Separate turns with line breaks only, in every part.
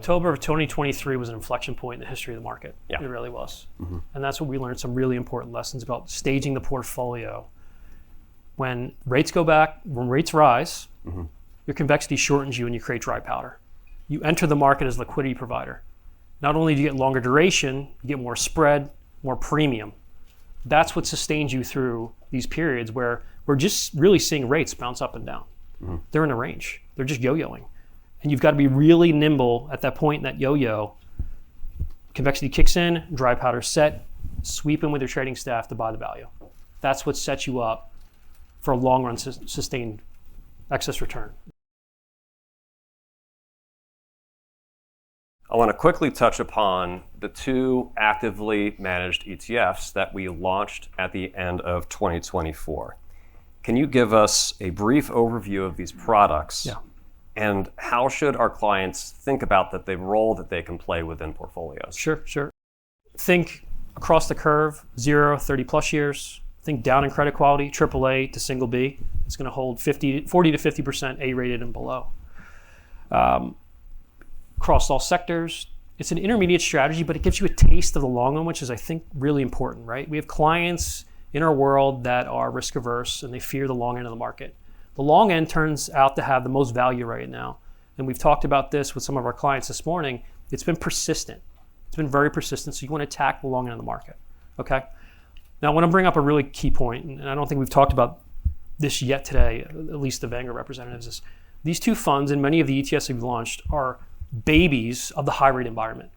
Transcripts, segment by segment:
October of 2023 was an inflection point in the history of the market.
Yeah.
It really was.
Mm-hmm.
And that's what we learned, some really important lessons about staging the portfolio. When rates go back, when rates rise,
mm-hmm.
your convexity shortens you and you create dry powder. You enter the market as a liquidity provider. Not only do you get longer duration, you get more spread, more premium. That's what sustains you through these periods where we're just really seeing rates bounce up and down. Mm-hmm. They're in a range. They're just yo-yoing. And you've got to be really nimble at that point in that yo-yo. Convexity kicks in, dry powder set, sweep in with your trading staff to buy the value. That's what sets you up for a long run sustained excess return.
I want to quickly touch upon the two actively managed ETFs that we launched at the end of 2024. Can you give us a brief overview of these products?
Yeah.
And how should our clients think about the role that they can play within portfolios?
Sure. Think across the curve, 0, 30 plus years. Think down in credit quality, AAA to single B. It's going to hold 40 to 50% A-rated and below. Across all sectors. It's an intermediate strategy, but it gives you a taste of the long run, which is, I think, really important, right? We have clients in our world that are risk averse and they fear the long end of the market. The long end turns out to have the most value right now. And we've talked about this with some of our clients this morning. It's been persistent. It's been very persistent. So you want to attack the long end of the market, okay? Now, I want to bring up a really key point, and I don't think we've talked about this yet today, at least the Vanguard representatives, is these two funds and many of the ETFs we've launched are babies of the high rate environment.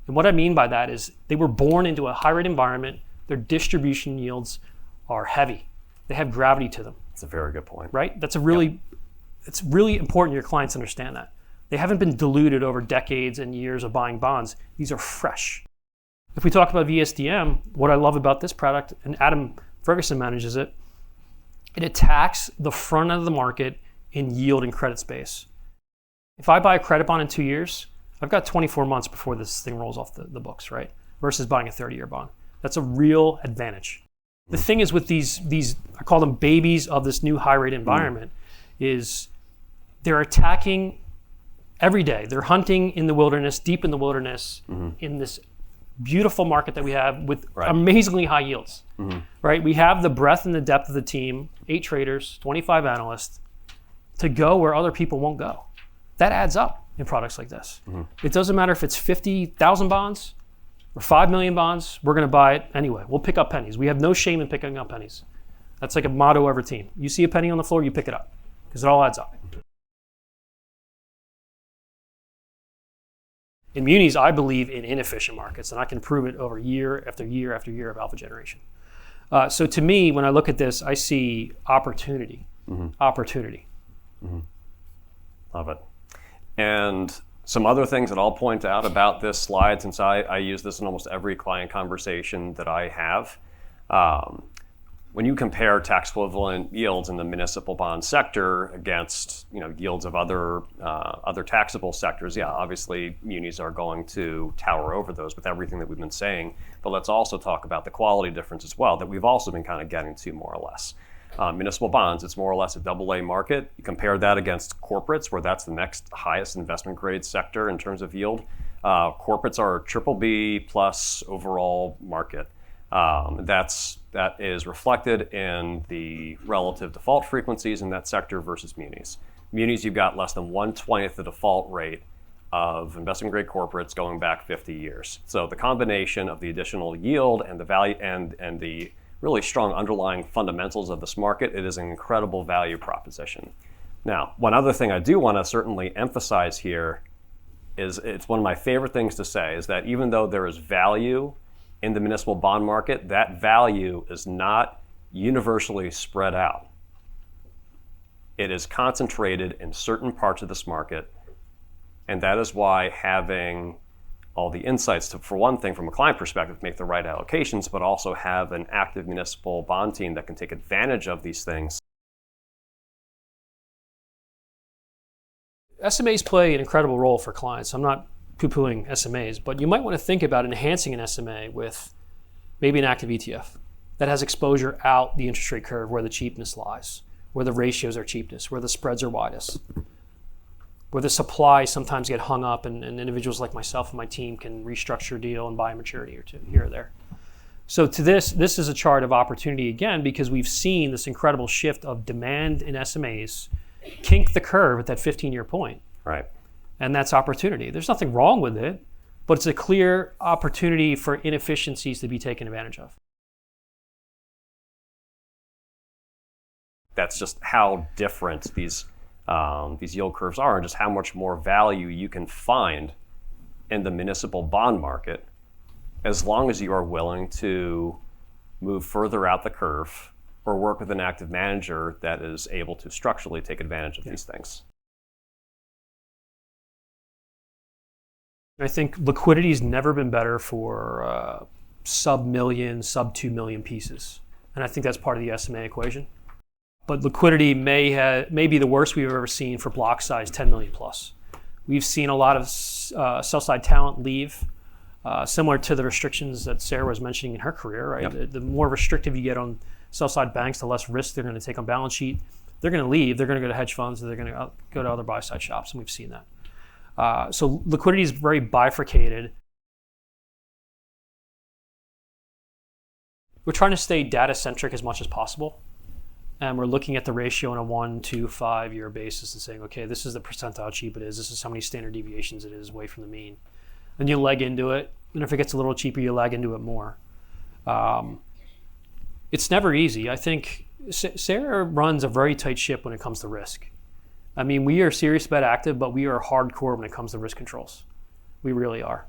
And what I mean by that is they were born into a high rate environment. Their distribution yields are heavy. They have gravity to them.
That's a very good point.
Right? It's really important your clients understand that. They haven't been diluted over decades and years of buying bonds. These are fresh. If we talk about VSDM, what I love about this product, and Adam Ferguson manages it, it attacks the front end of the market in yield and credit space. If I buy a credit bond in 2 years, I've got 24 months before this thing rolls off the books, right? Versus buying a 30-year bond. That's a real advantage. The thing is with these I call them babies of this new high rate environment, is they're attacking every day. They're hunting in the wilderness, deep in the wilderness, in this beautiful market that we have with amazingly high yields, right? We have the breadth and the depth of the team, 8 traders, 25 analysts, to go where other people won't go. That adds up in products like this. It doesn't matter if it's 50,000 bonds or 5 million bonds, we're gonna buy it anyway. We'll pick up pennies. We have no shame in picking up pennies. That's like a motto of our team. You see a penny on the floor, you pick it up, because it all adds up. In munis, I believe in inefficient markets, and I can prove it over year after year after year of alpha generation. So to me, when I look at this, I see opportunity. Opportunity.
Love it. And some other things that I'll point out about this slide, since I use this in almost every client conversation that I have. When you compare tax equivalent yields in the municipal bond sector against yields of other taxable sectors, obviously munis are going to tower over those with everything that we've been saying. But let's also talk about the quality difference as well that we've also been kind of getting to more or less. Municipal bonds, it's more or less a AA market. You compare that against corporates, where that's the next highest investment grade sector in terms of yield. Corporates are a BBB plus overall market. That is reflected in the relative default frequencies in that sector versus munis. Munis, you've got less than 1/20th the default rate of investment grade corporates going back 50 years. So the combination of the additional yield and the value and the really strong underlying fundamentals of this market, it is an incredible value proposition. Now, one other thing I do want to certainly emphasize here is it's one of my favorite things to say is that even though there is value in the municipal bond market, that value is not universally spread out. It is concentrated in certain parts of this market, and that is why having all the insights to, for one thing, from a client perspective, make the right allocations, but also have an active municipal bond team that can take advantage of these things.
SMAs play an incredible role for clients. I'm not poo-pooing SMAs, but you might want to think about enhancing an SMA with maybe an active ETF that has exposure out the interest rate curve where the cheapness lies, where the ratios are cheapest, where the spreads are widest. where the supply sometimes get hung up and individuals like myself and my team can restructure a deal and buy a maturity or two here or there. So to this is a chart of opportunity again, because we've seen this incredible shift of demand in SMAs kink the curve at that 15-year point.
Right.
And that's opportunity. There's nothing wrong with it, but it's a clear opportunity for inefficiencies to be taken advantage of.
That's just how different these yield curves are, and just how much more value you can find in the municipal bond market as long as you are willing to move further out the curve or work with an active manager that is able to structurally take advantage of these things.
I think liquidity's never been better for sub-million, sub-2 million pieces. And I think that's part of the SMA equation. But liquidity may be the worst we've ever seen for block size 10 million plus. We've seen a lot of sell-side talent leave, similar to the restrictions that Sarah was mentioning in her career, right?
Yep.
The more restrictive you get on sell-side banks, the less risk they're going to take on balance sheet. They're going to leave. They're going to go to hedge funds. They're going to go to other buy-side shops, and we've seen that. So liquidity is very bifurcated. We're trying to stay data-centric as much as possible. And we're looking at the ratio on a 1 to 5 year basis and saying, okay, this is the percentile how cheap it is. This is how many standard deviations it is away from the mean. And you leg into it. And if it gets a little cheaper, you leg into it more. It's never easy. I think Sarah runs a very tight ship when it comes to risk. I mean, we are serious about active, but we are hardcore when it comes to risk controls. We really are.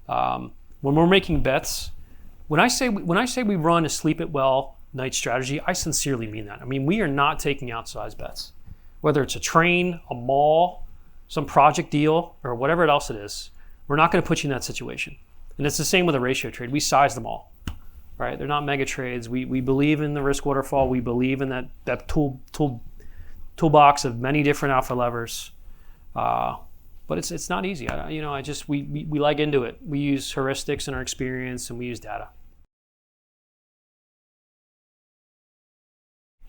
When we're making bets, when I say we run a sleep it well night strategy, I sincerely mean that. I mean, we are not taking outsized bets. Whether it's a train, a mall, some project deal, or whatever else it is, we're not going to put you in that situation. And it's the same with a ratio trade. We size them all, right? They're not mega trades. We believe in the risk waterfall. We believe in that toolbox of many different alpha levers. But it's not easy. We leg into it. We use heuristics in our experience, and we use data.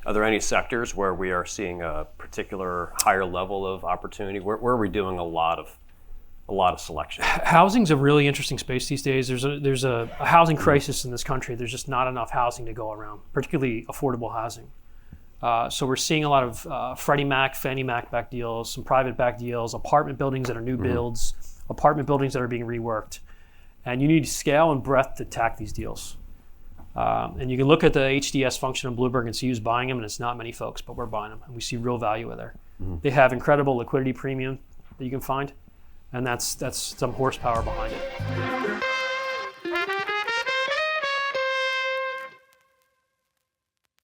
Are there any sectors where we are seeing a particular higher level of opportunity? Where are we doing a lot of selection?
Housing's a really interesting space these days. There's a housing crisis in this country. There's just not enough housing to go around, particularly affordable housing. So we're seeing a lot of Freddie Mac, Fannie Mac backed deals, some private backed deals, apartment buildings that are new builds, apartment buildings that are being reworked. And you need scale and breadth to attack these deals. And you can look at the HDS function in Bloomberg and see who's buying them, and it's not many folks, but we're buying them, and we see real value in there. They have incredible liquidity premium that you can find, and that's some horsepower behind it.